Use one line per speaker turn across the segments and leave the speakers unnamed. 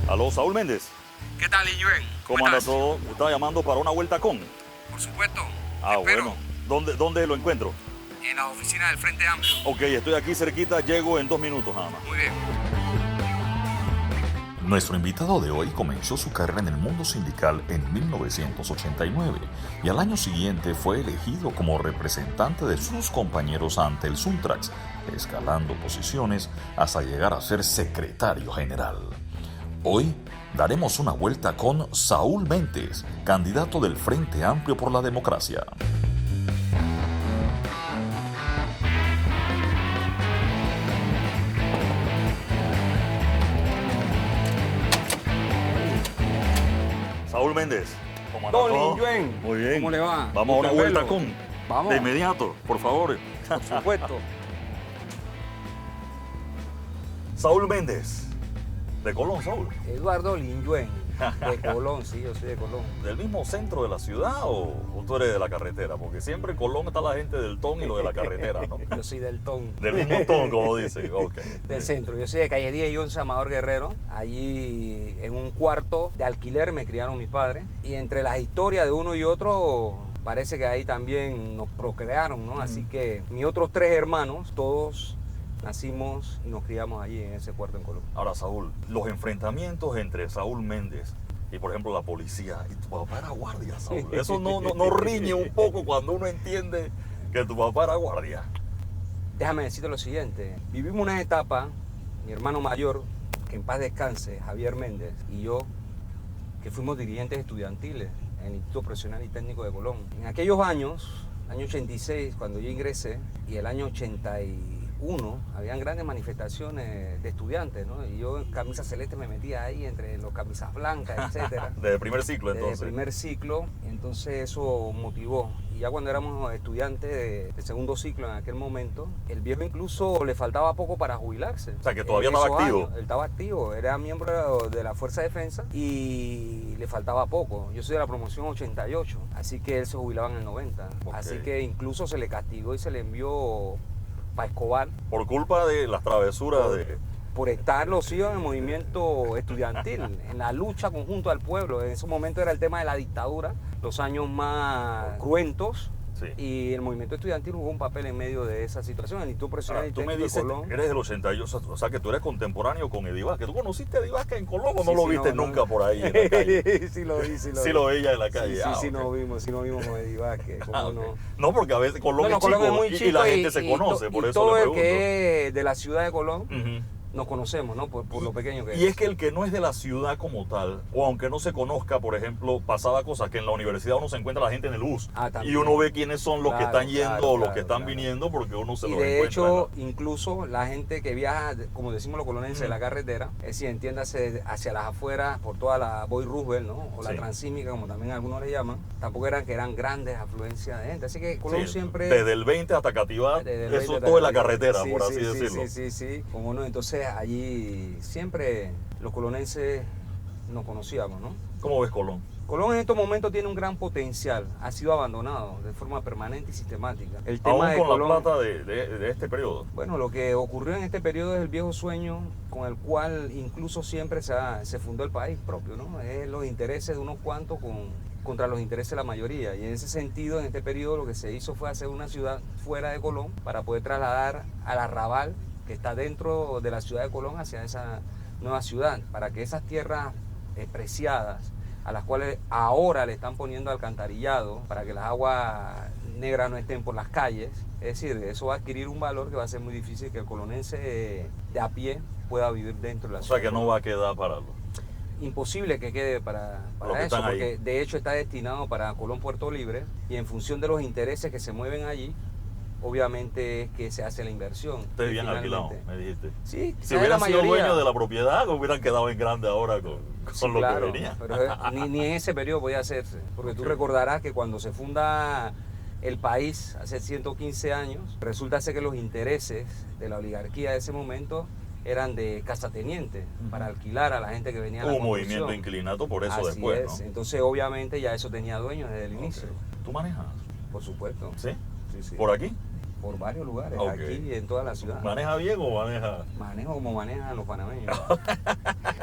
Aló, Saúl Méndez.
¿Qué tal, Iñuen?
¿Cómo anda todo? Estaba llamando para una vuelta con.
Por supuesto.
Ah,
Te espero
bueno. ¿Dónde lo encuentro?
en la oficina del Frente Amplio.
Ok, estoy aquí cerquita, llego en 2 minutos nada más.
Muy bien.
Nuestro invitado de hoy comenzó su carrera en el mundo sindical en 1989 y al año siguiente fue elegido como representante de sus compañeros ante el Suntrax, escalando posiciones hasta llegar a ser secretario general. Hoy daremos una vuelta con Saúl Méndez, candidato del Frente Amplio por la Democracia.
Saúl Méndez. ¿Cómo anda
Don
todo?
Iñuen,
Muy bien.
¿cómo le va?
Vamos a una
Gusto
vuelta
verlo.
con.
Vamos.
De inmediato, por favor.
Por supuesto.
Saúl Méndez. De Colón, Saúl.
Eduardo Linyuen, de Colón, sí, yo soy de Colón.
¿Del mismo centro de la ciudad o tú eres de la carretera? Porque siempre en Colón está la gente del ton y lo de la carretera, ¿no?
Yo soy del TON.
Del mismo ton, como dicen. Ok.
Del centro. Yo soy de calle 10 y 11 Amador Guerrero. Allí en un cuarto de alquiler me criaron mis padres. Y entre las historias de uno y otro, parece que ahí también nos procrearon, ¿no? Así que mis otros 3 hermanos, todos nacimos y nos criamos allí en ese cuarto en Colón.
Ahora, Saúl, los enfrentamientos entre Saúl Méndez y, por ejemplo, la policía, y tu papá era guardia, Saúl. Eso no riñe un poco cuando uno entiende que tu papá era guardia.
Déjame decirte lo siguiente. Vivimos una etapa, mi hermano mayor, que en paz descanse, Javier Méndez, y yo, que fuimos dirigentes estudiantiles en el Instituto Profesional y Técnico de Colón. En aquellos años, año 86, cuando yo ingresé, y el año 81, habían grandes manifestaciones de estudiantes, ¿no? Y yo en camisa celeste me metía ahí entre los camisas blancas, etcétera.
Desde primer ciclo, entonces.
Desde primer ciclo, entonces eso motivó. Y ya cuando éramos estudiantes de segundo ciclo en aquel momento, el viejo incluso le faltaba poco para jubilarse.
O sea, que todavía
En
estaba
esos
activo.
años, él estaba activo, era miembro de la Fuerza de Defensa y le faltaba poco. Yo soy de la promoción 88, así que él se jubilaba en el 90.
Ok.
Así que incluso se le castigó y se le envió para Escobar
Por culpa de las travesuras de...
por estar los hijos en el movimiento estudiantil, en la lucha conjunto al pueblo. En ese momento era el tema de la dictadura, los años más cruentos,
Sí.
y el movimiento estudiantil jugó un papel en medio de esa situación. El Instituto Profesional
Ahora,
y
tú me
Técnico de
dices
Colón.
que eres del 88, o sea, que tú eres contemporáneo con Eddie Vázquez. ¿Tú conociste a Eddie Vázquez en Colón o no
Sí,
lo
sí,
viste
no,
nunca por ahí en la calle?
Sí lo vi,
Sí lo veía en la calle.
Sí,
Ah,
sí,
ok.
sí nos vimos con Eddie Vázquez, ¿cómo
Ah, ok.
no?
No, porque a veces Colón,
Bueno,
es chico,
Colón es muy
y
chico
la gente se conoce, por
y
eso
todo
le
el
pregunto.
que es de la ciudad de Colón
Ujú.
nos conocemos, ¿no? Por lo pequeño que
Y es que el que no es de la ciudad como tal, o aunque no se conozca, por ejemplo, pasaba cosas que en la universidad uno se encuentra la gente en el bus.
Ah,
Y
también.
uno ve quiénes son los que
Claro,
están yendo
claro,
o los que
claro,
están
claro.
viniendo, porque uno se
Y
los
de
encuentra.
hecho, incluso la gente que viaja, como decimos los colonenses, de la
Ujú.
carretera, es decir, entiéndase hacia las afueras, por toda la Boy Roosevelt, ¿no? O la
Sí.
Transísmica, como también algunos le llaman, tampoco eran que eran grandes afluencias de gente. Así que Colón
Sí,
siempre...
desde el 20 hasta Cativá,
desde el
eso
20
todo en la
hasta-
carretera,
Sí,
por
sí,
así
sí,
decirlo.
Sí, como no. Entonces allí siempre los colonenses nos conocíamos, ¿no?
¿Cómo ves Colón?
Colón en estos momentos tiene un gran potencial, ha sido abandonado de forma permanente y sistemática. El
Aún
tema de
con
Colón,
la plata de este periodo.
bueno, lo que ocurrió en este periodo es el viejo sueño con el cual incluso siempre se fundó el país propio, ¿no? Es los intereses de unos cuantos contra los intereses de la mayoría. Y en ese sentido, en este periodo lo que se hizo fue hacer una ciudad fuera de Colón para poder trasladar al arrabal que está dentro de la ciudad de Colón hacia esa nueva ciudad, para que esas tierras preciadas, a las cuales ahora le están poniendo alcantarillado para que las aguas negras no estén por las calles. Es decir, eso va a adquirir un valor que va a ser muy difícil que el colonense de a pie pueda vivir dentro de la
O
ciudad.
sea que no va a quedar para
Imposible que quede para
Los que
eso,
están ahí.
porque de hecho está destinado para Colón Puerto Libre y en función de los intereses que se mueven allí, obviamente es que se hace la inversión.
Ustedes
Y
bien alquilado,
finalmente-
me dijiste.
Sí,
Si
quizás la
hubieran sido
mayoría.
dueños de la propiedad, hubieran quedado en grande ahora con
Sí,
lo
claro,
que venía.
pero ni en ese periodo podía hacerse, porque tú
Ok.
recordarás que cuando se funda el país hace 115 años, resulta ser que los intereses de la oligarquía de ese momento eran de casateniente, para alquilar a la gente que venía a la
Hubo un
construcción.
movimiento inclinato por eso
Así
después,
es.
¿no?
Entonces obviamente ya eso tenía dueños desde el inicio.
¿Tú manejas?
Por supuesto.
¿Sí?
Sí, sí.
¿Por aquí?
por varios lugares,
Ok.
aquí en toda la ciudad.
¿Maneja bien o maneja?
Manejo como manejan los panameños.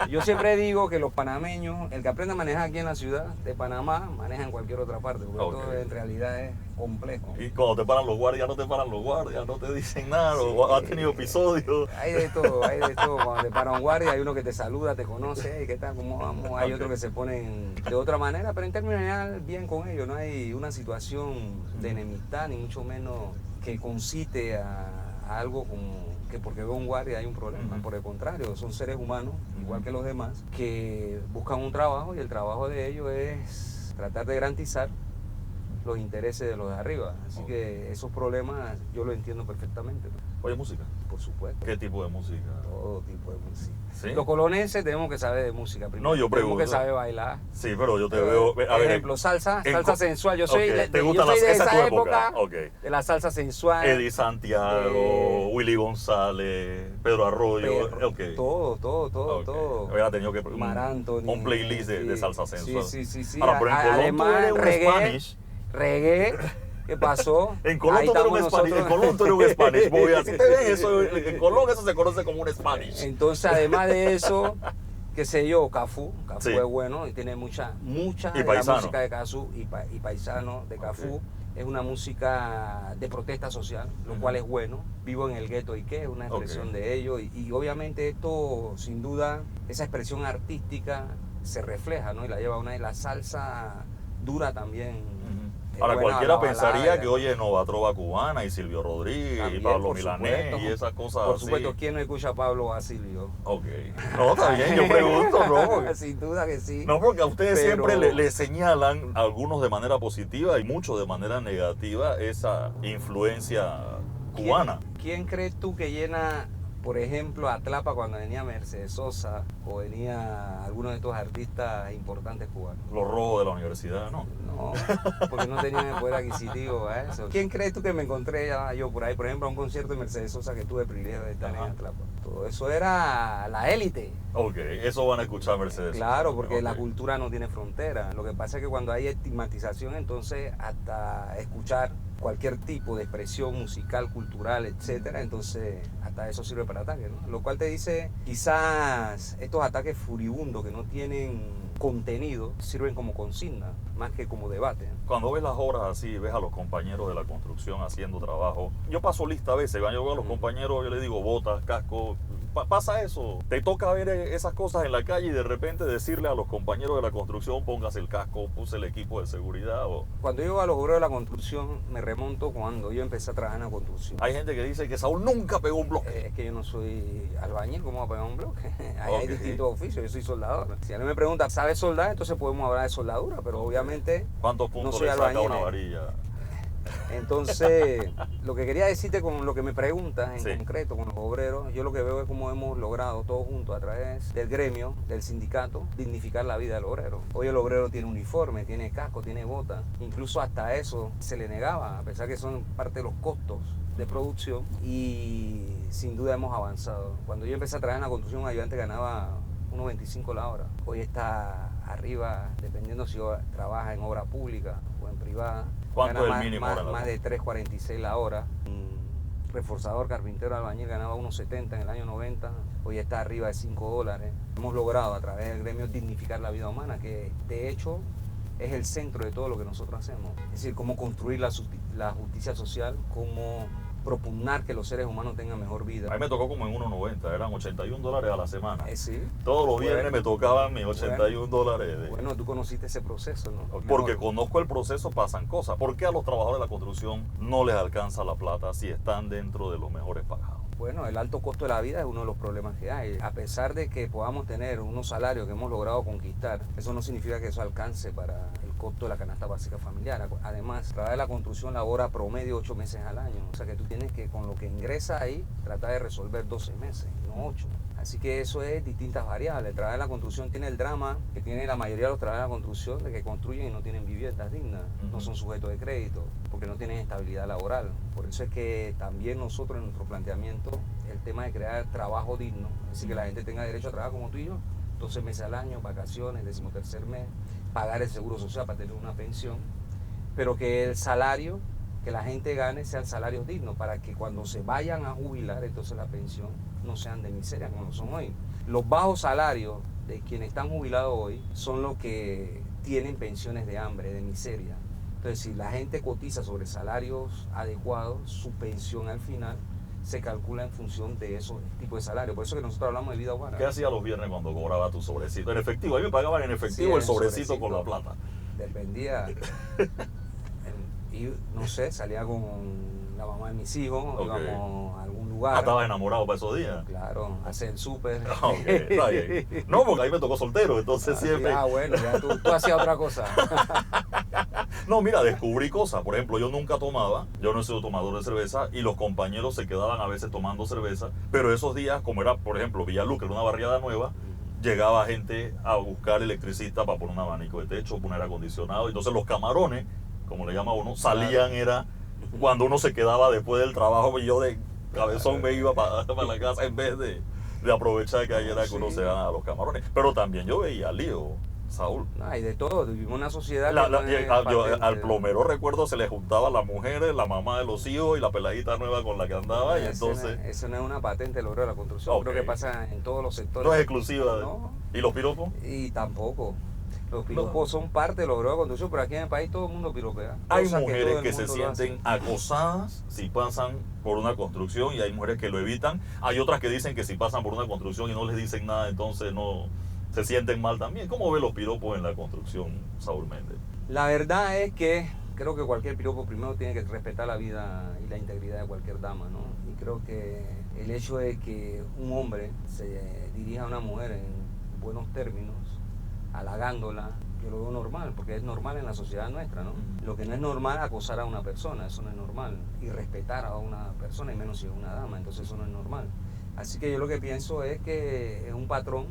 Yo siempre digo que los panameños, el que aprende a manejar aquí en la ciudad de Panamá, maneja en cualquier otra parte, porque
Ok.
todo en realidad es complejo.
Y cuando te paran los guardias, no te paran los guardias, no te dicen nada, o has tenido episodios.
Hay de todo, hay de todo. Cuando te para un guardia, hay uno que te saluda, te conoce, "Hey, ¿qué tal? ¿Cómo vamos?" Hay
Ok.
otros que se ponen de otra manera, pero en términos generales, bien con ellos. No hay una situación de enemistad, ni mucho menos que concite a algo como que porque veo un guardia hay un problema.
Ujú.
Por el contrario, son seres humanos, igual que los demás, que buscan un trabajo y el trabajo de ellos es tratar de garantizar los intereses de los de arriba. Así
Ok.
que esos problemas yo lo entiendo perfectamente,
Oye, música.
por supuesto.
¿Qué tipo de música?
Todo tipo de música.
¿Sí?
Los colonenses tenemos que saber de música primero.
No, yo
Tenemos que
pregunto.
saber bailar.
Sí, pero yo te veo. A
Por
ver,
ejemplo, salsa
en
salsa
co-
sensual. Yo soy,
Ok,
de,
¿te
yo
gusta
soy de esa
tu
época,
Ok.
de la salsa sensual.
Eddie Santiago, Willy González, Pedro Arroyo.
Perro,
Ok.
todo.
Ok. Hubiera tenido que
Mar Anthony.
un playlist de
sí,
salsa sensual.
Sí.
Ahora, pero en Colón tú
Además,
eres un Spanish.
reggae. ¿Qué pasó?
En Colón
Ahí
tú eres un
estamos
Spanish. En
nosotros.
Colón tú eres un Spanish. Boy. Así te ven eso. En Colón eso se conoce como un Spanish.
Entonces, además de eso, qué sé yo, Cafú
Sí.
es bueno y tiene mucha
Y
de la
paisano.
música de Cafú y paisano de Cafú.
Ok.
Es una música de protesta social, lo
Ujú.
cual es bueno. Vivo en el gueto y qué, es una expresión
Ok.
de ello. Y obviamente esto, sin duda, esa expresión artística se refleja, ¿no? Y la lleva una. Y la salsa dura también.
Ujú.
es
Ahora
buena,
cualquiera
la balada
pensaría
y
que
demás.
oye Nova Trova Cubana y Silvio Rodríguez y
También,
Pablo
por
Milanés
supuesto.
y esas cosas
Por
así.
supuesto, ¿quién no escucha a Pablo Basilio?
Ok. No, está bien, yo pregunto, ¿no? Porque-
Sin duda que sí.
No, porque a ustedes
Pero-
siempre le señalan, algunos de manera positiva y muchos de manera negativa, esa influencia cubana.
¿Quién crees tú que llena, por ejemplo, a Tlapa cuando venía Mercedes Sosa o venía alguno de estos artistas importantes cubanos?
Los robos de la universidad, ¿no?
No, porque no tenían el poder adquisitivo a eso. ¿Quién crees tú que me encontré yo por ahí, por ejemplo, a un concierto de Mercedes Sosa que tuve el privilegio de estar
Ajá.
en Atlapa? Todo eso era la élite.
Ok, eso van a escuchar Mercedes.
Claro, porque
Ok.
la cultura no tiene frontera. Lo que pasa es que cuando hay estigmatización, entonces hasta escuchar cualquier tipo de expresión musical, cultural, etcétera, entonces hasta eso sirve para ataque, ¿no? Lo cual te dice, quizás estos ataques furibundos que no tienen contenido sirven como consigna más que como debate.
Cuando ves las obras así, ves a los compañeros de la construcción haciendo trabajo. Yo paso lista a veces, cuando yo veo a los compañeros, yo les digo botas, casco. Pasa eso. Te toca ver esas cosas en la calle y de repente decirle a los compañeros de la construcción, póngase el casco, puse el equipo de seguridad.
Cuando yo a los obreros de la construcción, me remonto cuando yo empecé a trabajar en la construcción.
Hay gente que dice que Saúl nunca pegó un bloque.
Es que yo no soy albañil, ¿cómo voy a pegar un bloque? Ahí
Ok.
hay distintos oficios, yo soy soldador. Si alguien me pregunta, ¿sabes soldar? Entonces podemos hablar de soldadura, pero obviamente
¿Cuántos puntos
no soy
le saca
albañil,
una varilla?
Entonces, lo que quería decirte con lo que me preguntas en
Sí.
concreto con los obreros, yo lo que veo es cómo hemos logrado todos juntos a través del gremio, del sindicato, dignificar la vida del obrero. Hoy el obrero tiene uniforme, tiene casco, tiene bota, incluso hasta eso se le negaba, a pesar que son parte de los costos de producción, y sin duda hemos avanzado. Cuando yo empecé a trabajar en la construcción, un ayudante ganaba 1.25 la hora. Hoy está arriba, dependiendo si trabaja en obra pública o en privada.
¿Cuánto
Gana
es el
más,
mínimo
más,
ahora?
más de 3.46 la hora. Un reforzador, carpintero, albañil ganaba 1.70 en el año 90. Hoy está arriba de $5. Hemos logrado a través del gremio dignificar la vida humana, que de hecho es el centro de todo lo que nosotros hacemos. Es decir, cómo construir la justicia social, cómo propugnar que los seres humanos tengan mejor vida.
A mí me tocó como en 1.90, eran $81 a la semana.
Sí.
Todos los viernes
Bueno.
me tocaban mis $81.
Bueno, tú conociste ese proceso, ¿no?
Porque
Mejor.
conozco el proceso, pasan cosas. ¿Por qué a los trabajadores de la construcción no les alcanza la plata si están dentro de los mejores pagados?
Bueno, el alto costo de la vida es uno de los problemas que hay. A pesar de que podamos tener unos salarios que hemos logrado conquistar, eso no significa que eso alcance para el costo de la canasta básica familiar. Además, trabajar en la construcción labora promedio 8 meses al año. O sea que tú tienes que, con lo que ingresas ahí, tratar de resolver 12 meses, no 8. Así que eso es distintas variables. El trabajo en la construcción tiene el drama que tiene la mayoría de los trabajadores de la construcción de que construyen y no tienen viviendas dignas, no son sujetos de crédito, porque no tienen estabilidad laboral. Por eso es que también nosotros en nuestro planteamiento, el tema de crear trabajo digno, es decir, que la gente tenga derecho a trabajar como tú y yo, 12 meses al año, vacaciones, 13º mes, pagar el seguro social para tener una pensión, pero que el salario que la gente gane sean salarios dignos, para que cuando se vayan a jubilar, entonces la pensión no sean de miseria como lo son hoy. Los bajos salarios de quienes están jubilados hoy son los que tienen pensiones de hambre, de miseria. Entonces, si la gente cotiza sobre salarios adecuados, su pensión al final se calcula en función de esos tipos de salarios. Por eso que nosotros hablamos de vida humana.
¿Qué hacías los viernes cuando cobraba tu sobrecito? En efectivo, a mí me pagaban en efectivo, sí, el sobrecito con la plata.
Dependía. Y no sé, salía con la mamá de mis hijos, okay, íbamos a algún lugar.
¿Estabas enamorado para esos días?
Claro, hacer el súper.
Okay, está bien. No, porque ahí me tocó soltero, entonces siempre.
Bueno, ya tú hacías otra cosa.
No, mira, descubrí cosas. Por ejemplo, yo nunca tomaba, yo no he sido tomador de cerveza, y los compañeros se quedaban a veces tomando cerveza, pero esos días, como era, por ejemplo, Villaluque, era una barriada nueva, llegaba gente a buscar electricista para poner un abanico de techo, poner acondicionado. Entonces los camarones, como le llama uno, salían, era cuando uno se quedaba después del trabajo, y yo de cabezón me iba para la casa en vez de aprovechar que ahí era que uno se gana a los camarones. Pero también yo veía lío, Saúl.
No, hay de todo, vivimos en una sociedad
al plomero, recuerdo, se le juntaba a las mujeres, la mamá de los hijos y la peladita nueva con la que andaba, y entonces...
Eso no es una patente del obrero de la construcción, okay, creo que pasa en todos los sectores.
No es exclusiva.
No.
¿Y los piropos?
Y tampoco. Los piropos son parte del obrero de la construcción, pero aquí en el país todo el mundo piropea.
Hay mujeres que se sienten acosadas si pasan por una construcción, y hay mujeres que lo evitan. Hay otras que dicen que si pasan por una construcción y no les dicen nada, entonces no se sienten mal también. ¿Cómo ve los piropos en la construcción, Saúl Méndez?
La verdad es que creo que cualquier piropo primero tiene que respetar la vida y la integridad de cualquier dama, ¿no? Y creo que el hecho de que un hombre se dirija a una mujer en buenos términos, halagándola, yo lo veo normal, porque es normal en la sociedad nuestra, ¿no? Lo que no es normal es acosar a una persona, eso no es normal. Y respetar a una persona, y menos si es una dama, entonces eso no es normal. Así que yo lo que pienso es que es un patrón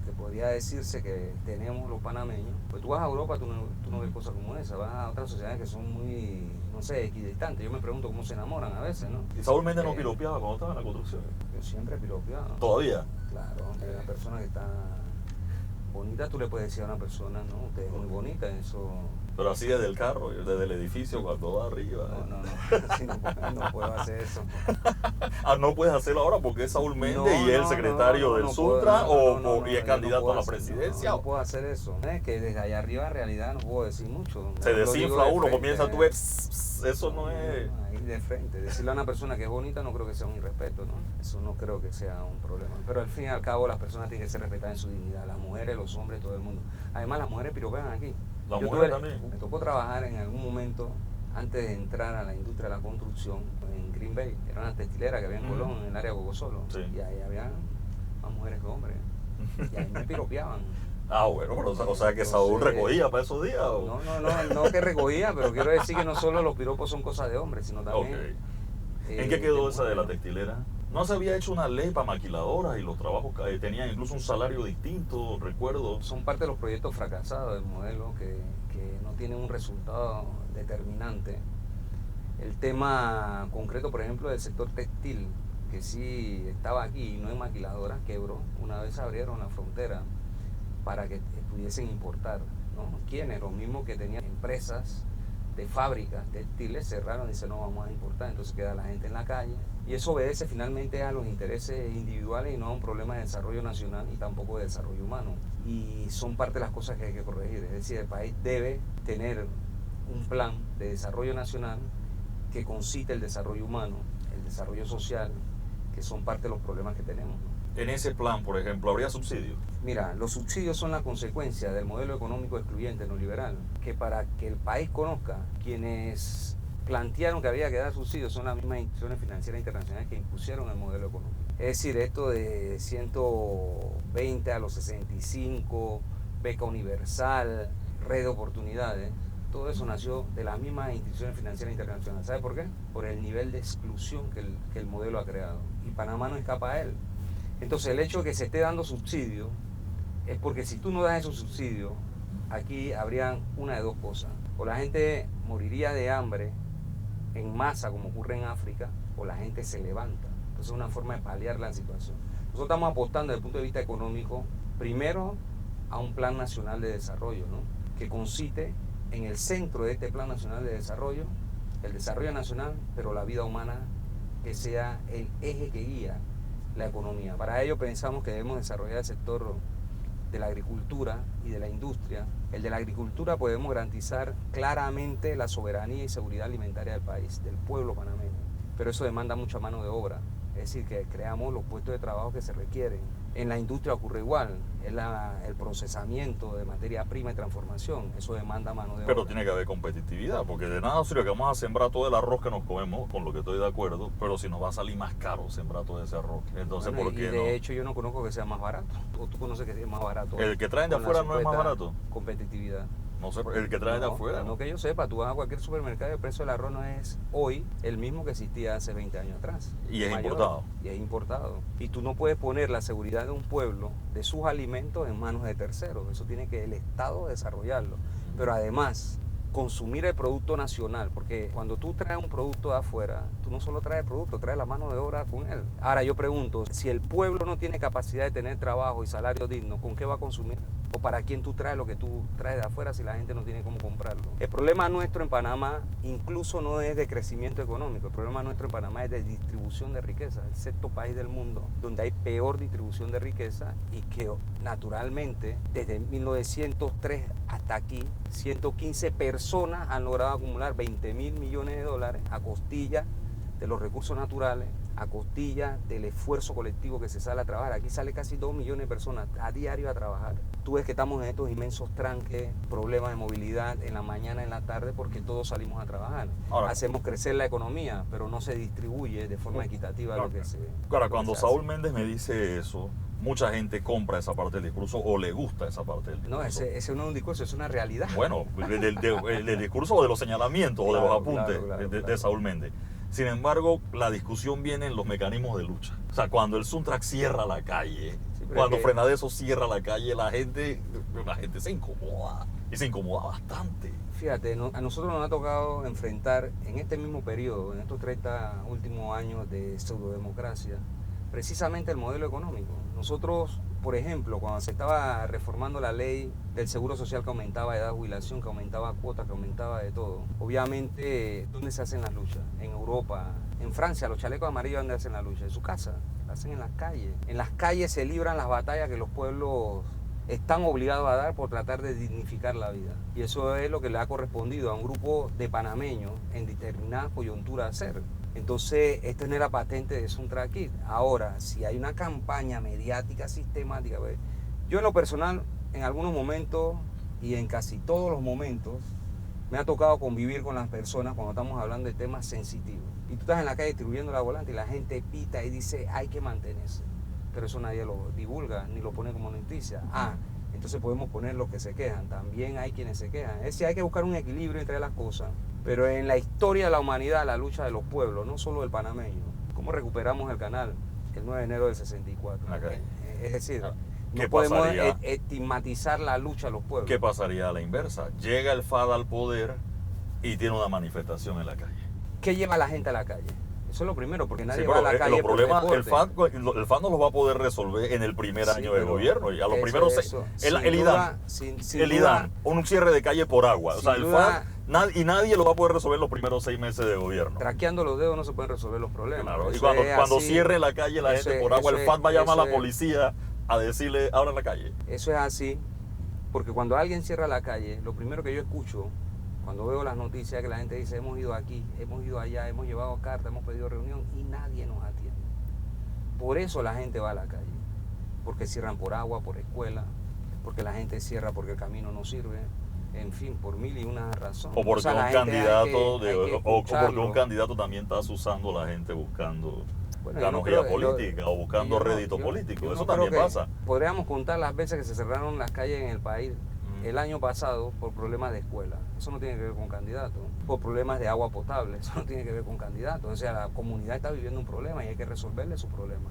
que podría decirse que tenemos los panameños. Pues tú vas a Europa, tú no ves cosas como esa, vas a otras sociedades que son muy, no sé, equidistantes. Yo me pregunto cómo se enamoran a veces, ¿no?
¿Y Saúl Méndez no piropeaba cuando estaba en la construcción?
Yo siempre he piropeado.
¿Todavía?
Claro, que la persona que está bonita, tú le puedes decir a una persona, no, usted es muy bonita, eso...
Pero así desde el carro, desde el edificio, cuando va arriba.
No puedo hacer eso.
No puedes hacerlo ahora porque es Saúl Méndez y es el secretario del Suntra, y es candidato a la presidencia.
No puedo hacer eso. Es que desde allá arriba en realidad no puedo decir mucho.
Se desinfla uno, comienza tú ves, eso no es...
Ahí de frente. Decirle a una persona que es bonita no creo que sea un irrespeto, ¿no? Eso no creo que sea un problema. Pero al fin y al cabo las personas tienen que ser respetadas en su dignidad. Las mujeres, los hombres, todo el mundo. Además las mujeres piropean aquí.
Las mujeres también.
Me tocó trabajar en algún momento, antes de entrar a la industria de la construcción, en Green Bay. Era una textilera que había en Colón, en el área de Gogosolo.
Sí.
Y ahí había más mujeres que hombres. Y ahí me piropeaban.
Bueno, pero o sea que Saúl recogía para esos días. ¿O?
No que recogía, pero quiero decir que no solo los piropos son cosas de hombres, sino también...
Okay. ¿En qué quedó esa de la textilera? ¿No se había hecho una ley para maquiladoras y los trabajos tenían incluso un salario distinto, recuerdo?
Son parte de los proyectos fracasados del modelo que no tienen un resultado determinante. El tema concreto, por ejemplo, del sector textil, que sí estaba aquí y no en maquiladoras, quebró. Una vez abrieron la frontera para que pudiesen importar, ¿no? ¿Quiénes? Los mismos que tenían empresas de fábricas textiles cerraron y dicen no vamos a importar, entonces queda la gente en la calle. Y eso obedece finalmente a los intereses individuales y no a un problema de desarrollo nacional y tampoco de desarrollo humano. Y son parte de las cosas que hay que corregir. Es decir, el país debe tener un plan de desarrollo nacional que concite el desarrollo humano, el desarrollo social, que son parte de los problemas que tenemos, ¿no?
En ese plan, por ejemplo, ¿habría subsidios?
Mira, los subsidios son la consecuencia del modelo económico excluyente neoliberal, que para que el país conozca, quienes plantearon que había que dar subsidios son las mismas instituciones financieras internacionales que impusieron el modelo económico. Es decir, esto de 120 a los 65, beca universal, red de oportunidades, todo eso nació de las mismas instituciones financieras internacionales. ¿Sabe por qué? Por el nivel de exclusión que el modelo ha creado. Y Panamá no escapa a él. Entonces el hecho de que se esté dando subsidio es porque si tú no das esos subsidios, aquí habrían una de dos cosas. O la gente moriría de hambre en masa, como ocurre en África, o la gente se levanta. Entonces es una forma de paliar la situación. Nosotros estamos apostando desde el punto de vista económico, primero a un plan nacional de desarrollo, ¿no? Que consiste en el centro de este plan nacional de desarrollo el desarrollo nacional, pero la vida humana que sea el eje que guía la economía. Para ello pensamos que debemos desarrollar el sector de la agricultura y de la industria. El de la agricultura podemos garantizar claramente la soberanía y seguridad alimentaria del país, del pueblo panameño, pero eso demanda mucha mano de obra, es decir, que creamos los puestos de trabajo que se requieren. En la industria ocurre igual, es el procesamiento de materia prima y transformación, eso demanda mano de obra.
Pero tiene que haber competitividad, porque de nada sirve que vamos a sembrar todo el arroz que nos comemos, con lo que estoy de acuerdo, pero si nos va a salir más caro sembrar todo ese arroz. Entonces,
Bueno,
¿por qué
y de
no?
hecho yo no conozco que sea más barato, o tú conoces que sea más barato.
El que traen de
con la
afuera no es más
supuesta
barato.
Competitividad.
No sé, el que traen de
No,
afuera.
no que yo sepa, tú vas a cualquier supermercado y el precio del arroz no es hoy el mismo que existía hace 20 años atrás.
Y es
Mayor,
importado.
Y es importado. Y tú no puedes poner la seguridad de un pueblo, de sus alimentos, en manos de terceros. Eso tiene que el Estado desarrollarlo. Pero además, consumir el producto nacional, porque cuando tú traes un producto de afuera, tú no solo traes el producto, traes la mano de obra con él. Ahora yo pregunto, si el pueblo no tiene capacidad de tener trabajo y salario digno, ¿con qué va a consumir? ¿O para quién tú traes lo que tú traes de afuera si la gente no tiene cómo comprarlo? El problema nuestro en Panamá incluso no es de crecimiento económico, el problema nuestro en Panamá es de distribución de riqueza, el sexto país del mundo donde hay peor distribución de riqueza y que naturalmente desde 1903 hasta aquí 115 personas han logrado acumular 20.000 millones de dólares a costilla de los recursos naturales, a costilla del esfuerzo colectivo que se sale a trabajar. Aquí sale casi 2 millones de personas a diario a trabajar. Tú ves que estamos en estos inmensos tranques, problemas de movilidad en la mañana, en la tarde, porque todos salimos a trabajar.
Ahora,
hacemos crecer la economía, pero no se distribuye de forma equitativa lo que se
Ahora,
lo que
cuando
se
Saúl
hace.
Méndez me dice eso, mucha gente compra esa parte del discurso o le gusta esa parte del discurso.
No, ese no es un discurso, es una realidad.
Bueno, del discurso o de los señalamientos o de los
Claro,
apuntes
claro,
de
claro.
Saúl Méndez. Sin embargo, la discusión viene en los mecanismos de lucha. O sea, cuando el Suntrack cierra la calle,
Sí, pero
cuando
es que-
Frenadeso cierra la calle, la gente se incomoda. Y se incomoda bastante.
Fíjate, a nosotros nos ha tocado enfrentar en este mismo periodo, en estos 30 últimos años de pseudodemocracia, precisamente el modelo económico. Nosotros, por ejemplo, cuando se estaba reformando la ley del Seguro Social que aumentaba edad de jubilación, que aumentaba cuotas, que aumentaba de todo, obviamente, ¿dónde se hacen las luchas? En Europa, en Francia, los chalecos amarillos, ¿dónde hacen la lucha? En su casa, la hacen en las calles. En las calles se libran las batallas que los pueblos están obligados a dar por tratar de dignificar la vida. Y eso es lo que le ha correspondido a un grupo de panameños en determinada coyuntura hacer. Entonces, esto no era patente de Suntrack Kid. Ahora, si hay una campaña mediática sistemática, pues, yo en lo personal, en algunos momentos y en casi todos los momentos, me ha tocado convivir con las personas cuando estamos hablando de temas sensitivos. Y tú estás en la calle distribuyendo la volante y la gente pita y dice, hay que mantenerse. Pero eso nadie lo divulga ni lo pone como noticia. Entonces podemos poner los que se quejan. También hay quienes se quejan. Es decir, hay que buscar un equilibrio entre las cosas. Pero en la historia de la humanidad, la lucha de los pueblos, no solo del panameño, ¿cómo recuperamos el canal el 9 de enero del 64?
Okay.
Es decir,
¿Qué
no podemos
pasaría?
estigmatizar la lucha de los pueblos.
¿Qué pasaría a la inversa? Llega el FAD al poder y tiene una manifestación en la calle.
¿Qué lleva a la gente a la calle? Eso es lo primero, porque nadie
Sí,
va a
pero
la calle
los
por
problemas,
deporte.
el FAD no los va a poder resolver en el primer
Sí,
año de
pero
gobierno. Y a los
eso,
primeros
eso,
el
sin
IDAN,
duda, sin
el
duda,
IDAN, un cierre de calle por agua. O sea,
sin
el
duda-
FAD, y nadie lo va a poder resolver en los primeros 6 meses de gobierno.
traqueando los dedos no se pueden resolver los problemas.
Claro, y
Eso
cuando
es
cierre
así,
la calle la
eso
gente
es-
por agua,
eso
el FAD va a llamar a
eso
la policía a decirle, abran la calle.
Eso es así, porque cuando alguien cierra la calle, lo primero que yo escucho cuando veo las noticias es que la gente dice, hemos ido aquí, hemos ido allá, hemos llevado cartas, hemos pedido reunión y nadie nos atiende. Por eso la gente va a la calle, porque cierran por agua, por escuela, porque la gente cierra porque el camino no sirve, en fin, por mil y una razones.
O porque
O sea, la
un
gente
candidato,
hay que
o porque
escucharlo.
un candidato también está asusando a la gente buscando
Bueno, yo no
canonjía
creo-
política o buscando
yo no-
rédito
yo-
político.
yo
Eso
no creo
también
que
pasa.
Podríamos contar las veces que se cerraron las calles en el país
Mm.
el año pasado por problemas de escuela. Eso no tiene que ver con candidatos. Por problemas de agua potable. Eso no tiene que ver con candidatos. O sea, la comunidad está viviendo un problema y hay que resolverle su problema.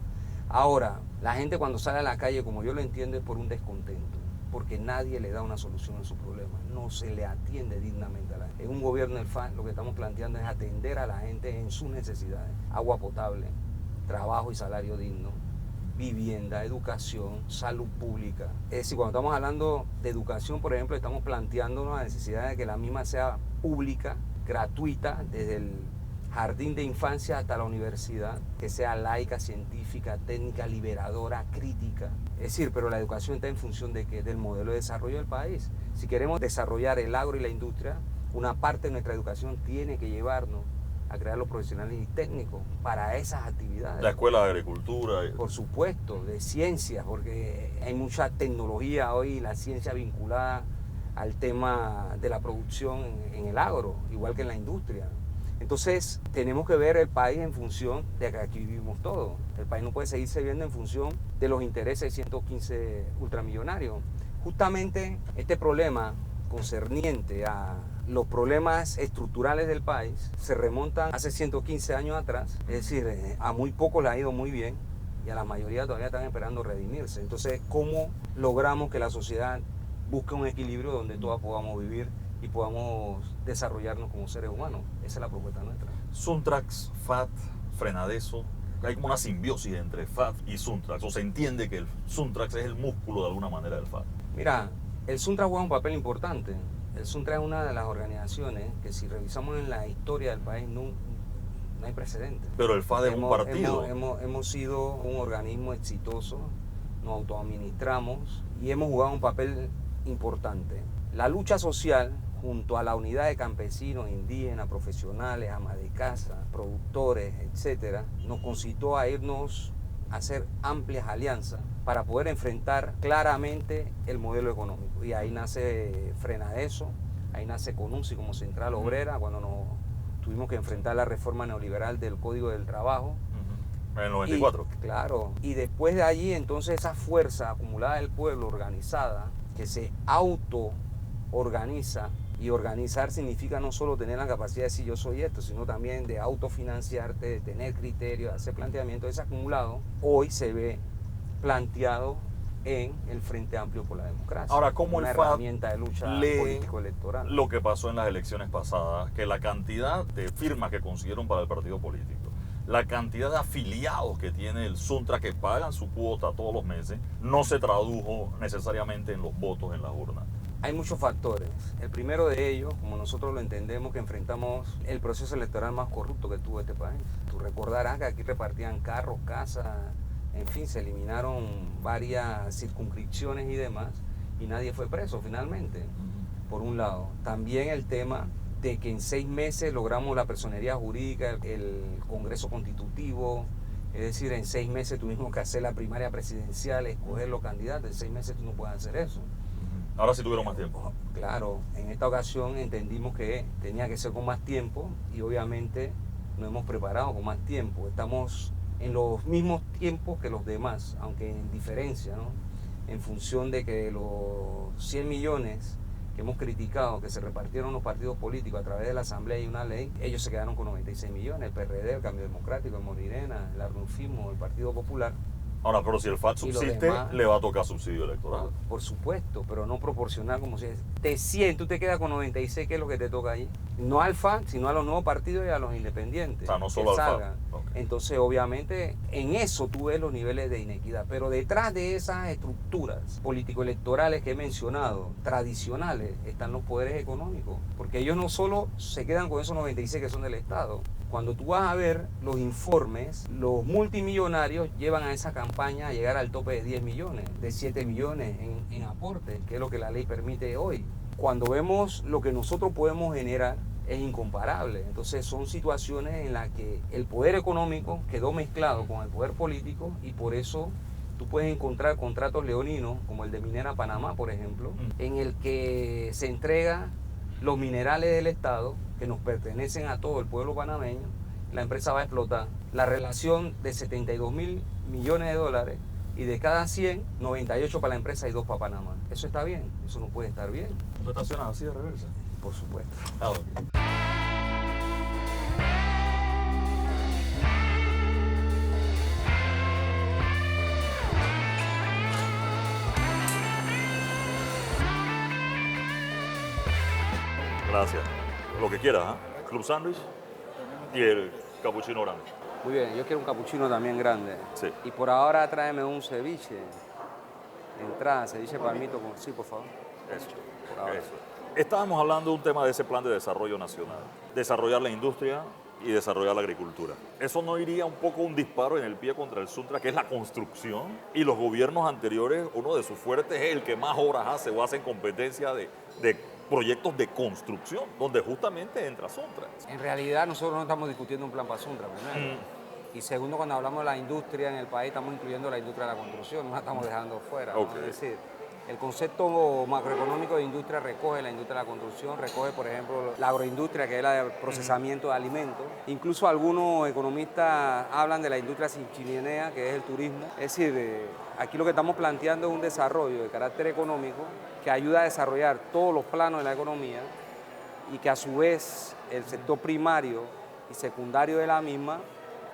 Ahora, la gente cuando sale a la calle, como yo lo entiendo, es por un descontento. Porque nadie le da una solución a su problema. No se le atiende dignamente a la gente. En un gobierno del FAN lo que estamos planteando es atender a la gente en sus necesidades. Agua potable, trabajo y salario digno, vivienda, educación, salud pública. Es decir, cuando estamos hablando de educación, por ejemplo, estamos planteando la necesidad de que la misma sea pública gratuita desde el jardín de infancia hasta la universidad, que sea laica, científica, técnica, liberadora, crítica. Es decir, pero la educación está en función de ¿qué? Del modelo de desarrollo del país. Si queremos desarrollar el agro y la industria, una parte de nuestra educación tiene que llevarnos a crear los profesionales y técnicos para esas actividades.
La escuela de agricultura.
Por supuesto, de ciencias, porque hay mucha tecnología hoy, la ciencia vinculada al tema de la producción en el agro, igual que en la industria. Entonces, tenemos que ver el país en función de que aquí vivimos todos. El país no puede seguirse viendo en función de los intereses de 115 ultramillonarios. Justamente este problema concerniente a los problemas estructurales del país se remontan hace 115 años atrás. Es decir, a muy pocos les ha ido muy bien y a la mayoría todavía están esperando redimirse. Entonces, ¿cómo logramos que la sociedad busque un equilibrio donde todos podamos vivir y podamos desarrollarnos como seres humanos? Esa es la propuesta nuestra.
Suntrax, FAT, Frenadeso, hay como una simbiosis entre FAT y Suntrax, o se entiende que el Suntrax es el músculo de alguna manera del FAT.
Mira, el Suntrax juega un papel importante. El Suntrax es una de las organizaciones que, si revisamos en la historia del país, no hay precedentes.
Pero el FAT es un partido.
Hemos sido un organismo exitoso, nos autoadministramos y hemos jugado un papel importante. La lucha social, junto a la unidad de campesinos, indígenas, profesionales, amas de casa, productores, etcétera, nos concitó a irnos a hacer amplias alianzas para poder enfrentar claramente el modelo económico. Y ahí nace Frenadeso, ahí nace CONUNCI como Central Obrera, cuando nos tuvimos que enfrentar la reforma neoliberal del Código del Trabajo.
En el 94.
Claro, y después de allí entonces esa fuerza acumulada del pueblo organizada, que se autoorganiza, y organizar significa no solo tener la capacidad de decir yo soy esto, sino también de autofinanciarte, de tener criterios, de hacer planteamientos. Ese acumulado hoy se ve planteado en el Frente Amplio por la Democracia.
Ahora, ¿cómo
una
el FAT
herramienta de lucha político-electoral?
Lo que pasó en las elecciones pasadas, que la cantidad de firmas que consiguieron para el partido político, la cantidad de afiliados que tiene el Suntrax que pagan su cuota todos los meses, no se tradujo necesariamente en los votos en las urnas?
Hay muchos factores. El primero de ellos, como nosotros lo entendemos, que enfrentamos el proceso electoral más corrupto que tuvo este país. Tú recordarás que aquí repartían carros, casas, en fin, se eliminaron varias circunscripciones y demás, y nadie fue preso finalmente, por un lado. También el tema de que en 6 meses logramos la personería jurídica, el Congreso Constitutivo, es decir, en 6 meses tuvimos que hacer la primaria presidencial, escoger los candidatos. En 6 meses tú no puedes hacer eso.
Ahora sí tuvieron más tiempo.
Claro, en esta ocasión entendimos que tenía que ser con más tiempo y obviamente nos hemos preparado con más tiempo. Estamos en los mismos tiempos que los demás, aunque en diferencia, ¿no? En función de que los 100 millones que hemos criticado, que se repartieron los partidos políticos a través de la Asamblea y una ley, ellos se quedaron con 96 millones, el PRD, el Cambio Democrático, el Morirena, el Arnulfismo, el Partido Popular.
Ahora, pero si el FAT subsiste,
demás,
le va a tocar subsidio electoral.
Por supuesto, pero no proporcional como si es. De 100, tú te quedas con 96, ¿qué es lo que te toca allí? No al FAT, sino a los nuevos partidos y a los independientes.
O sea, no solo al FAT.
Okay. Entonces, obviamente, en eso tú ves los niveles de inequidad. Pero detrás de esas estructuras político-electorales que he mencionado, tradicionales, están los poderes económicos. Porque ellos no solo se quedan con esos 96 que son del Estado. Cuando tú vas a ver los informes, los multimillonarios llevan a esa campaña a llegar al tope de 10 millones, de 7 millones en aportes, que es lo que la ley permite hoy. Cuando vemos lo que nosotros podemos generar, es incomparable. Entonces son situaciones en las que el poder económico quedó mezclado con el poder político y por eso tú puedes encontrar contratos leoninos, como el de Minera Panamá, por ejemplo, en el que se entrega los minerales del Estado que nos pertenecen a todo el pueblo panameño, la empresa va a explotar. La relación de 72 mil millones de dólares y de cada 100, 98 para la empresa y 2 para Panamá. ¿Eso está bien? Eso no puede estar bien.
¿Tú estacionas así de reversa?
Por supuesto.
Ah, okay. Gracias. Lo que quieras, ¿eh? Club Sandwich y el capuchino grande.
Muy bien, yo quiero un capuchino también grande.
Sí.
Y por ahora tráeme un ceviche. Entrada, ceviche palmito con... Sí, por favor.
Eso.
Por ahora.
Eso. Estábamos hablando de un tema de ese plan de desarrollo nacional, desarrollar la industria y desarrollar la agricultura. ¿Eso no iría un poco un disparo en el pie contra el Suntra, que es la construcción? Y los gobiernos anteriores, uno de sus fuertes es el que más obras hace o hace en competencia de proyectos de construcción, donde justamente entra Suntra.
En realidad nosotros no estamos discutiendo un plan para Suntra, primero. Y segundo, cuando hablamos de la industria en el país, estamos incluyendo la industria de la construcción, no la estamos dejando fuera. ¿No?
Okay.
Es decir, el concepto macroeconómico de industria recoge la industria de la construcción, recoge, por ejemplo, la agroindustria, que es el procesamiento de alimentos. Incluso algunos economistas hablan de la industria sin chimenea, que es el turismo. Es decir, aquí lo que estamos planteando es un desarrollo de carácter económico que ayuda a desarrollar todos los planos de la economía y que a su vez el sector primario y secundario de la misma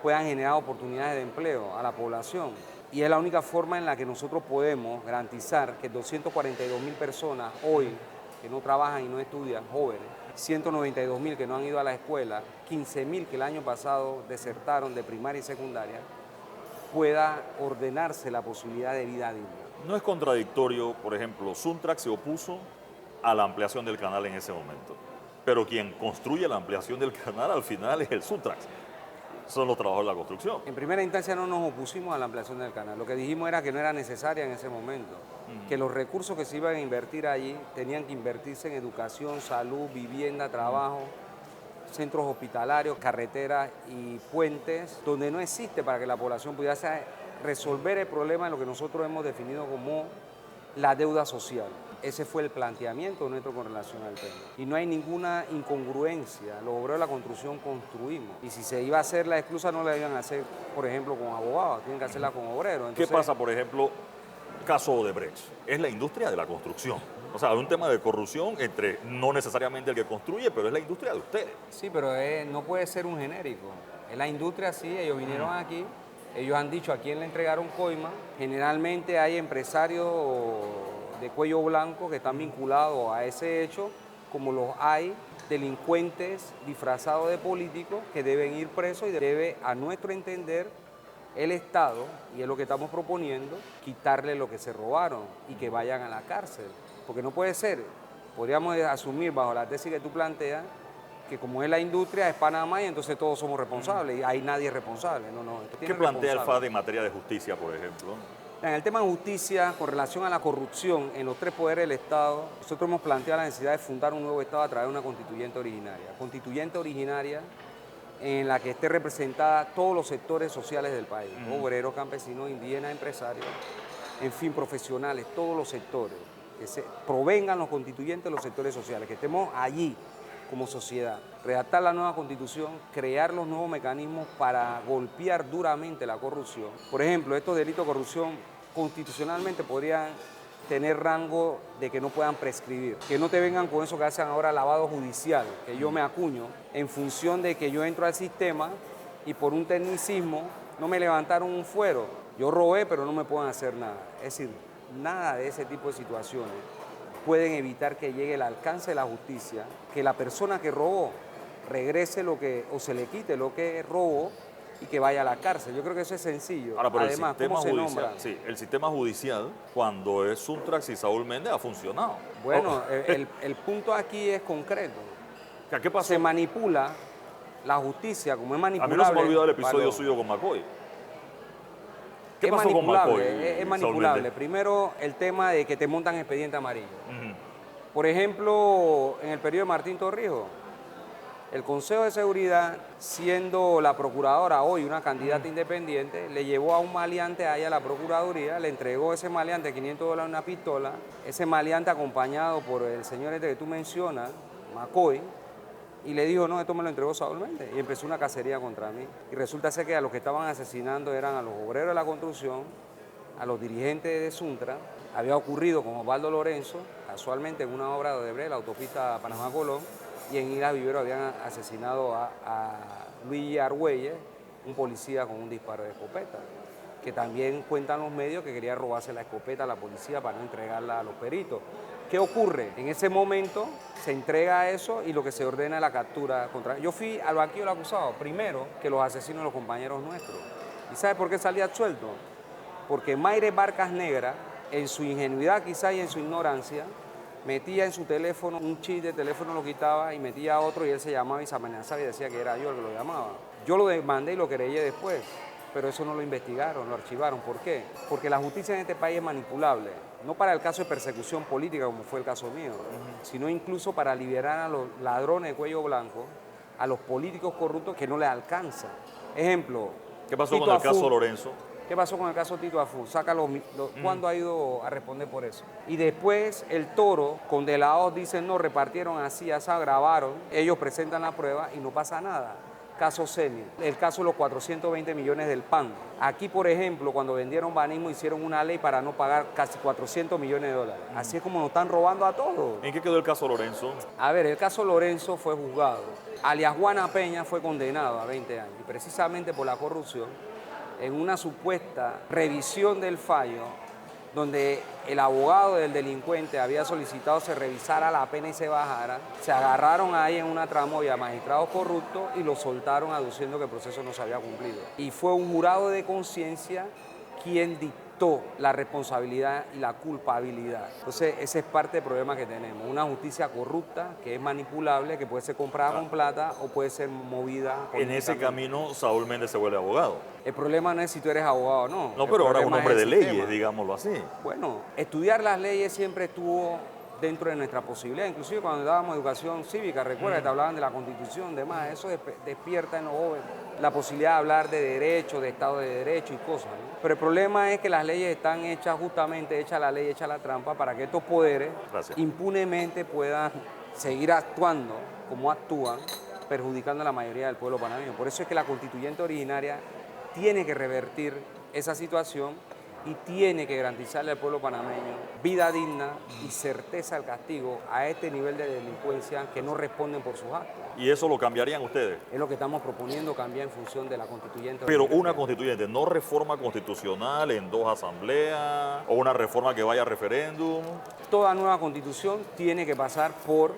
puedan generar oportunidades de empleo a la población. Y es la única forma en la que nosotros podemos garantizar que 242.000 personas hoy que no trabajan y no estudian, jóvenes, 192.000 que no han ido a la escuela, 15.000 que el año pasado desertaron de primaria y secundaria, pueda ordenarse la posibilidad de vida digna.
No es contradictorio, por ejemplo, Suntrax se opuso a la ampliación del canal en ese momento, pero quien construye la ampliación del canal al final es el Suntrax. Son los trabajos de la construcción.
En primera instancia no nos opusimos a la ampliación del canal. Lo que dijimos era que no era necesaria en ese momento, que los recursos que se iban a invertir allí tenían que invertirse en educación, salud, vivienda, trabajo, centros hospitalarios, carreteras y puentes, donde no existe para que la población pudiese resolver el problema de lo que nosotros hemos definido como la deuda social. Ese fue el planteamiento nuestro con relación al tema. Y no hay ninguna incongruencia. Los obreros de la construcción construimos. Y si se iba a hacer la esclusa, no la iban a hacer, por ejemplo, con abogados, tienen que hacerla con obreros.
Entonces, ¿qué pasa, por ejemplo, caso Odebrecht? Es la industria de la construcción. O sea, hay un tema de corrupción entre no necesariamente el que construye, pero es la industria de ustedes.
Sí, pero no puede ser un genérico. Es la industria, sí, ellos vinieron aquí, ellos han dicho a quién le entregaron coima. Generalmente hay empresarios de cuello blanco que están vinculados a ese hecho, como los hay delincuentes disfrazados de políticos que deben ir presos y debe, a nuestro entender, el Estado, y es lo que estamos proponiendo, quitarle lo que se robaron y que vayan a la cárcel. Porque no puede ser, podríamos asumir bajo la tesis que tú planteas, que como es la industria, es Panamá y entonces todos somos responsables y ahí nadie es responsable. No,
¿qué plantea el FAD en materia de justicia, por ejemplo?
En el tema de justicia, con relación a la corrupción en los tres poderes del Estado, nosotros hemos planteado la necesidad de fundar un nuevo Estado a través de una constituyente originaria en la que esté representada todos los sectores sociales del país, obreros, campesinos, indígenas, empresarios, en fin, profesionales, todos los sectores, que se provengan los constituyentes de los sectores sociales, que estemos allí como sociedad, redactar la nueva constitución, crear los nuevos mecanismos para golpear duramente la corrupción. Por ejemplo, estos delitos de corrupción constitucionalmente podrían tener rango de que no puedan prescribir, que no te vengan con eso que hacen ahora lavado judicial, que yo me acuño en función de que yo entro al sistema y por un tecnicismo no me levantaron un fuero, yo robé pero no me pueden hacer nada. Es decir, nada de ese tipo de situaciones pueden evitar que llegue el alcance de la justicia, que la persona que robó regrese o se le quite lo que robó y que vaya a la cárcel. Yo creo que eso es sencillo.
Ahora, pero
además, ¿cómo se nombra?
Sí, el sistema judicial, cuando es Suntrax y Saúl Méndez, ha funcionado.
Bueno, el punto aquí es concreto.
¿Qué pasó?
Se manipula la justicia, como es manipulable.
A mí no se me ha olvidado el episodio suyo con McCoy. ¿Qué pasó con McCoy?
Es manipulable. Primero, el tema de que te montan expediente amarillo. Por ejemplo, en el periodo de Martín Torrijos, el Consejo de Seguridad, siendo la procuradora hoy una candidata independiente, le llevó a un maleante ahí a la Procuraduría, le entregó ese maleante $500 una pistola, ese maleante acompañado por el señor este que tú mencionas, McCoy, y le dijo, no, esto me lo entregó Saúl Méndez, y empezó una cacería contra mí. Y resulta ser que a los que estaban asesinando eran a los obreros de la construcción, a los dirigentes de Suntra. Había ocurrido con Osvaldo Lorenzo, casualmente en una obra de Odebrecht, la autopista Panamá-Colón, y en Isla Vivero habían asesinado a Luis Argüelles, un policía con un disparo de escopeta, que también cuentan los medios que quería robarse la escopeta a la policía para no entregarla a los peritos. ¿Qué ocurre? En ese momento se entrega eso y lo que se ordena es la captura contra... Yo fui al banquillo del acusado, primero que los asesinos de los compañeros nuestros. ¿Y sabe por qué salí absuelto? Porque Mayre Barcas Negra, en su ingenuidad quizá y en su ignorancia, metía en su teléfono un chip de teléfono, lo quitaba y metía otro y él se llamaba y se amenazaba y decía que era yo el que lo llamaba. Yo lo demandé y lo querellé después, pero eso no lo investigaron, lo archivaron. ¿Por qué? Porque la justicia en este país es manipulable, no para el caso de persecución política como fue el caso mío, sino incluso para liberar a los ladrones de cuello blanco, a los políticos corruptos que no les alcanza. Ejemplo,
¿Qué pasó
Tito
con el
Afú.
caso Lorenzo?
¿Qué pasó con el caso Tito Afú? ¿Cuándo ha ido a responder por eso? Y después el Toro, con De La Hoz, dicen no, repartieron así, así, grabaron, ellos presentan la prueba y no pasa nada. Caso Ceni, el caso de los 420 millones del PAN. Aquí, por ejemplo, cuando vendieron banismo, hicieron una ley para no pagar casi 400 millones de dólares. Así es como nos están robando a todos.
¿En qué quedó el caso Lorenzo?
A ver, el caso Lorenzo fue juzgado. Alias Juana Peña fue condenado a 20 años, y precisamente por la corrupción, en una supuesta revisión del fallo, donde el abogado del delincuente había solicitado se revisara la pena y se bajara, se agarraron ahí en una tramoya a magistrados corruptos y lo soltaron aduciendo que el proceso no se había cumplido. Y fue un jurado de conciencia quien dictó la responsabilidad y la culpabilidad. Entonces, ese es parte del problema que tenemos. Una justicia corrupta, que es manipulable, que puede ser comprada con plata o puede ser movida.
En ese camino, Saúl Méndez se vuelve abogado.
El problema no es si tú eres abogado o no.
No, pero ahora es un
problema
hombre
es
de
el
leyes,
sistema.
digámoslo así.
Bueno, estudiar las leyes siempre estuvo dentro de nuestra posibilidad. Inclusive cuando dábamos educación cívica, recuerda que te hablaban de la Constitución, demás, eso despierta en los jóvenes la posibilidad de hablar de derecho, de Estado de Derecho y cosas, ¿no? Pero el problema es que las leyes están hechas justamente, hecha la ley, hecha la trampa, para que estos poderes impunemente puedan seguir actuando como actúan, perjudicando a la mayoría del pueblo panameño. Por eso es que la constituyente originaria tiene que revertir esa situación y tiene que garantizarle al pueblo panameño vida digna y certeza al castigo a este nivel de delincuencia que no responden por sus actos.
¿Y eso lo cambiarían ustedes?
Es lo que estamos proponiendo cambiar en función de la constituyente.
Pero una constituyente, no reforma constitucional en 2 asambleas o una reforma que vaya a referéndum.
Toda nueva constitución tiene que pasar por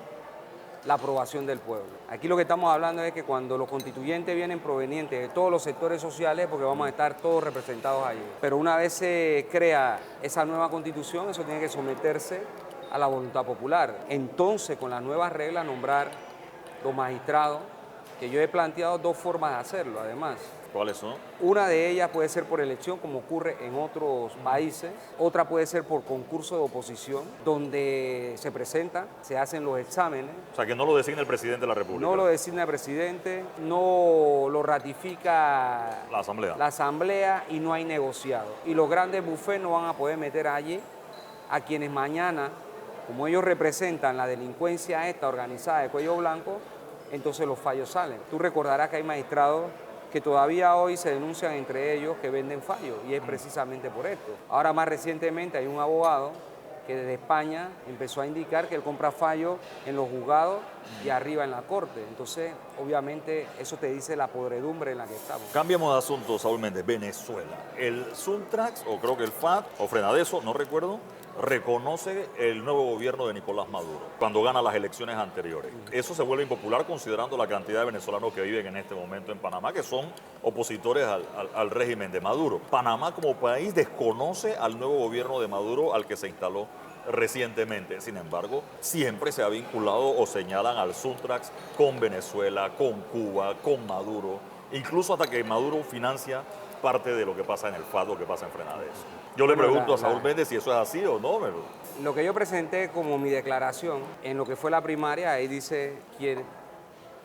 la aprobación del pueblo. Aquí lo que estamos hablando es que cuando los constituyentes vienen provenientes de todos los sectores sociales, porque vamos a estar todos representados allí. Pero una vez se crea esa nueva constitución, eso tiene que someterse a la voluntad popular. Entonces, con las nuevas reglas, nombrar los magistrados, que yo he planteado 2 formas de hacerlo, además.
¿Cuáles son?
Una de ellas puede ser por elección, como ocurre en otros países. Otra puede ser por concurso de oposición, donde se presenta, se hacen los exámenes.
O sea, que no lo designa el presidente de la República.
No lo designa el presidente, no lo ratifica
la asamblea
y no hay negociado. Y los grandes bufés no van a poder meter allí a quienes mañana, como ellos representan la delincuencia esta organizada de cuello blanco, entonces los fallos salen. Tú recordarás que hay magistrados que todavía hoy se denuncian entre ellos que venden fallos, y es precisamente por esto. Ahora, más recientemente, hay un abogado que desde España empezó a indicar que él compra fallos en los juzgados y arriba en la corte. Entonces, obviamente, eso te dice la podredumbre en la que estamos.
Cambiamos de asunto, Saúl Méndez. Venezuela. El Suntrax, o creo que el FAT, o Frenadeso, no recuerdo, reconoce el nuevo gobierno de Nicolás Maduro cuando gana las elecciones anteriores. Eso se vuelve impopular considerando la cantidad de venezolanos que viven en este momento en Panamá, que son opositores al régimen de Maduro. Panamá como país desconoce al nuevo gobierno de Maduro al que se instaló recientemente. Sin embargo, siempre se ha vinculado o señalan al Suntrax con Venezuela, con Cuba, con Maduro, incluso hasta que Maduro financia parte de lo que pasa en el FAT o que pasa en Frenadeso. Yo le pregunto a Saúl Méndez si eso es así o no.
Lo que yo presenté como mi declaración en lo que fue la primaria, ahí dice quién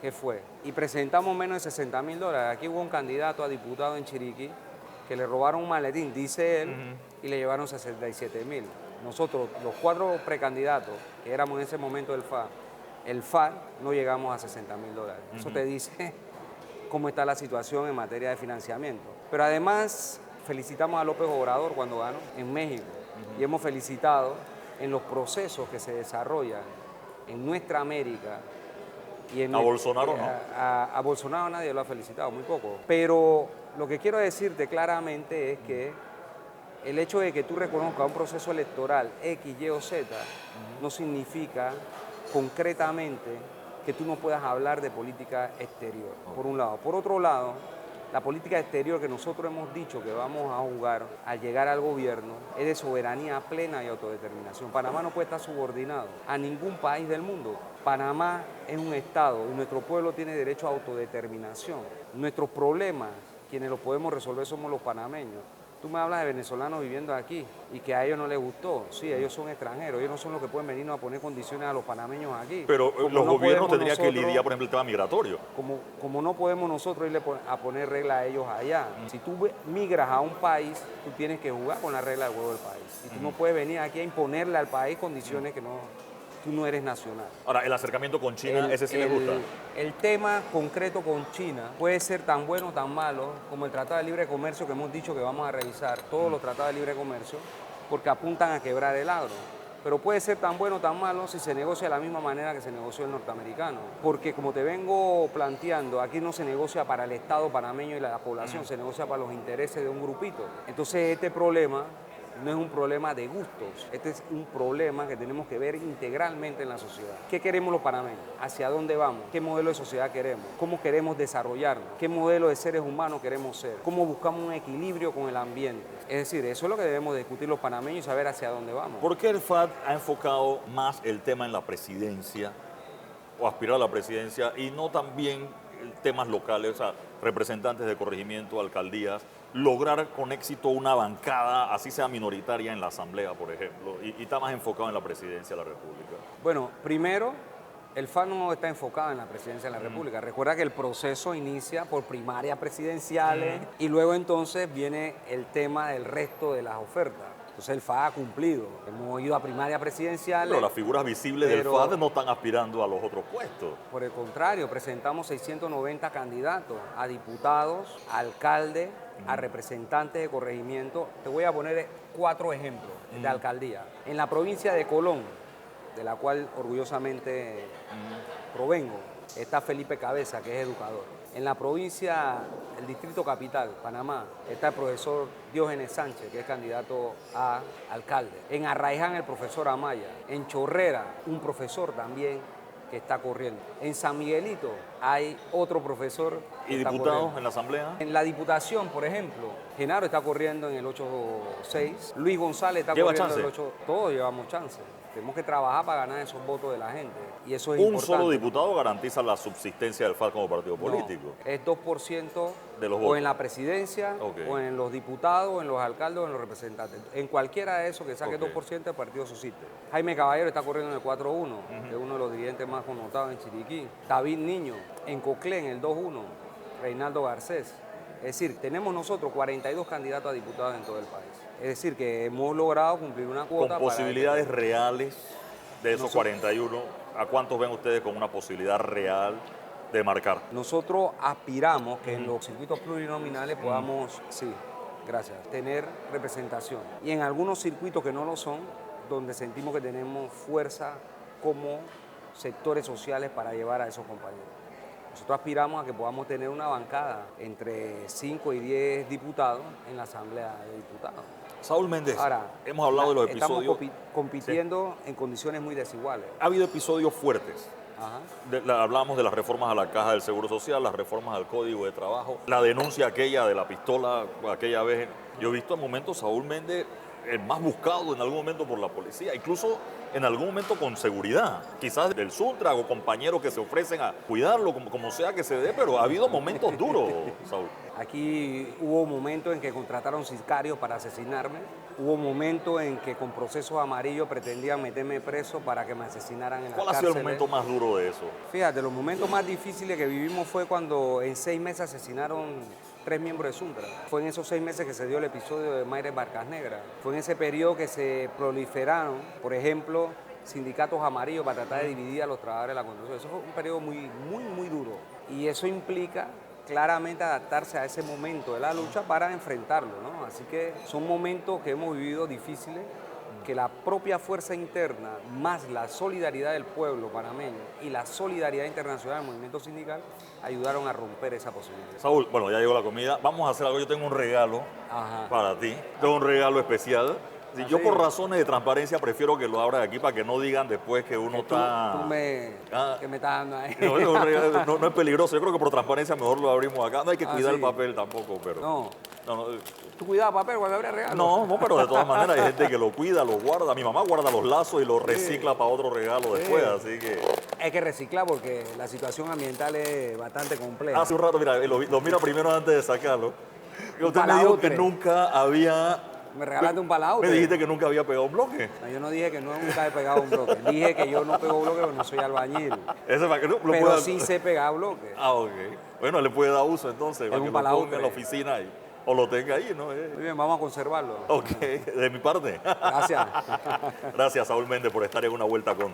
que fue. Y presentamos menos de $60,000. Aquí hubo un candidato a diputado en Chiriquí que le robaron un maletín, dice él, y le llevaron 67,000. Nosotros, los 4 precandidatos que éramos en ese momento del FAT, el FAT no llegamos a $60,000. Eso te dice cómo está la situación en materia de financiamiento. Pero además felicitamos a López Obrador cuando ganó en México y hemos felicitado en los procesos que se desarrollan en nuestra América. Y en
¿A Bolsonaro no?
A Bolsonaro nadie lo ha felicitado, muy poco. Pero lo que quiero decirte claramente es que el hecho de que tú reconozcas un proceso electoral X, Y o Z no significa concretamente que tú no puedas hablar de política exterior, por un lado. Por otro lado, La política exterior que nosotros hemos dicho que vamos a jugar al llegar al gobierno es de soberanía plena y autodeterminación. Panamá no puede estar subordinado a ningún país del mundo. Panamá es un Estado y nuestro pueblo tiene derecho a autodeterminación. Nuestros problemas, quienes los podemos resolver somos los panameños. Tú me hablas de venezolanos viviendo aquí y que a ellos no les gustó. Sí, ellos son extranjeros, ellos no son los que pueden venirnos a poner condiciones a los panameños aquí.
Pero
Como
los
no
gobiernos
podemos
tendrían que
nosotros-
lidiar, por ejemplo, el tema migratorio.
como no podemos nosotros irle a poner reglas a ellos allá. Si tú migras a un país, tú tienes que jugar con la regla del juego del país. Y tú no puedes venir aquí a imponerle al país condiciones que tú no eres nacional.
Ahora, el acercamiento con China, ese sí le gusta.
El tema concreto con China puede ser tan bueno o tan malo como el Tratado de Libre Comercio que hemos dicho que vamos a revisar, todos los tratados de libre comercio, porque apuntan a quebrar el agro. Pero puede ser tan bueno o tan malo si se negocia de la misma manera que se negoció el norteamericano. Porque como te vengo planteando, aquí no se negocia para el Estado panameño y la población, se negocia para los intereses de un grupito. Entonces este problema no es un problema de gustos, este es un problema que tenemos que ver integralmente en la sociedad. ¿Qué queremos los panameños? ¿Hacia dónde vamos? ¿Qué modelo de sociedad queremos? ¿Cómo queremos desarrollarnos? ¿Qué modelo de seres humanos queremos ser? ¿Cómo buscamos un equilibrio con el ambiente? Es decir, eso es lo que debemos discutir los panameños y saber hacia dónde vamos.
¿Por qué el FAD ha enfocado más el tema en la presidencia o aspirar a la presidencia y no también temas locales, o sea, representantes de corregimiento, alcaldías, lograr con éxito una bancada, así sea minoritaria, en la Asamblea, por ejemplo, y está más enfocado en la presidencia de la República?
Bueno, primero, el FAD no está enfocado en la presidencia de la República. Recuerda que el proceso inicia por primarias presidenciales y luego entonces viene el tema del resto de las ofertas. Entonces el FAD ha cumplido. Hemos ido a primarias presidenciales.
Pero las figuras visibles del
pero-
FAD no están aspirando a los otros puestos.
Por el contrario, presentamos 690 candidatos a diputados, a alcaldes, a representantes de corregimiento. Te voy a poner 4 ejemplos de alcaldía. En la provincia de Colón, de la cual orgullosamente provengo, está Felipe Cabeza, que es educador. En la provincia, el Distrito Capital, Panamá, está el profesor Diógenes Sánchez, que es candidato a alcalde. En Arraiján, el profesor Amaya. En Chorrera, un profesor también que está corriendo. En San Miguelito hay otro profesor que
¿Y
está
diputados
corriendo.
en la Asamblea?
En la Diputación, por ejemplo, Genaro está corriendo en el 8-6, Luis González está
¿Lleva
corriendo en el
chance?
8. Todos llevamos chance. Tenemos que trabajar para ganar esos votos de la gente. Y eso es
Un
importante.
solo diputado garantiza la subsistencia del FAD como partido político.
No, es 2%
De los
o
votos.
en la presidencia,
Ok.
o en los diputados, o en los alcaldes, o en los representantes. En cualquiera de esos que saque
Ok.
2%, el partido subsiste. Jaime Caballero está corriendo en el 4-1, que es uno de los dirigentes más connotados en Chiriquí. David Niño, en Coclé, en el 2-1. Reinaldo Garcés. Es decir, tenemos nosotros 42 candidatos a diputados en todo el país. Es decir, que hemos logrado cumplir una
Con
cuota.
posibilidades reales de esos
Nosotros-
41, ¿a cuántos ven ustedes con una posibilidad real de marcar?
Nosotros aspiramos que en los circuitos plurinominales podamos, sí, gracias, tener representación. Y en algunos circuitos que no lo son, donde sentimos que tenemos fuerza como sectores sociales para llevar a esos compañeros. Nosotros aspiramos a que podamos tener una bancada entre 5 y 10 diputados en la Asamblea de Diputados.
Saúl Méndez,
Ahora,
hemos hablado de los
estamos
episodios.
compitiendo en condiciones muy desiguales.
Ha habido episodios fuertes.
Ajá.
Hablamos de las reformas a la Caja del Seguro Social, las reformas al Código de Trabajo, la denuncia aquella de la pistola, aquella vez. Yo he visto en momentos Saúl Méndez el más buscado en algún momento por la policía, incluso en algún momento con seguridad, quizás del Suntra o compañeros que se ofrecen a cuidarlo, como sea que se dé, pero ha habido momentos duros, Saúl.
Aquí hubo momentos en que contrataron sicarios para asesinarme, hubo momentos en que con procesos amarillos pretendían meterme preso para que me asesinaran en la cárcel.
¿Cuál ha sido el momento más duro de eso?
Fíjate, los momentos más difíciles que vivimos fue cuando en 6 meses asesinaron 3 miembros de Suntra. Fue en esos 6 meses que se dio el episodio de Mayres Barcas Negras. Fue en ese periodo que se proliferaron, por ejemplo, sindicatos amarillos para tratar de dividir a los trabajadores de la construcción. Eso fue un periodo muy duro. Y eso implica claramente adaptarse a ese momento de la lucha para enfrentarlo, ¿no? Así que son momentos que hemos vivido difíciles, que la propia fuerza interna, más la solidaridad del pueblo panameño y la solidaridad internacional del movimiento sindical, ayudaron a romper esa posibilidad.
Saúl, bueno, ya llegó la comida. Vamos a hacer algo. Yo tengo un regalo
Ajá.
para ti. Tengo un regalo especial. Sí,
Así.
yo por razones de transparencia prefiero que lo abran aquí para que no digan después que uno
Tú
está...
que me estás dando ahí.
No es peligroso, yo creo que por transparencia mejor lo abrimos acá. No hay que cuidar
sí.
el papel tampoco, pero...
No.
No,
¿Tú cuidabas papel cuando abrías regalo?
no, pero de todas maneras hay gente que lo cuida, lo guarda. Mi mamá guarda los lazos y los recicla para otro regalo después, así que...
Hay que reciclar porque la situación ambiental es bastante compleja.
Hace un rato, mira, lo mira primero antes de sacarlo.
Un
Usted me dijo que
palautre.
nunca había...
Me regalaste un palautre.
Me dijiste que nunca había pegado un bloque.
No, yo no dije que nunca he pegado un bloque. Dije que yo no pego bloque porque no soy albañil.
Ese para que no lo
Pero
pueda...
sí sé pegar bloque.
Ah, ok. Bueno, le puede dar uso entonces, para
un
que lo
palautre.
ponga en la oficina ahí. O lo tenga ahí, ¿no?
Muy bien, vamos a conservarlo.
Ok, de mi parte.
Gracias.
Gracias, Saúl Méndez, por estar en Una Vuelta con.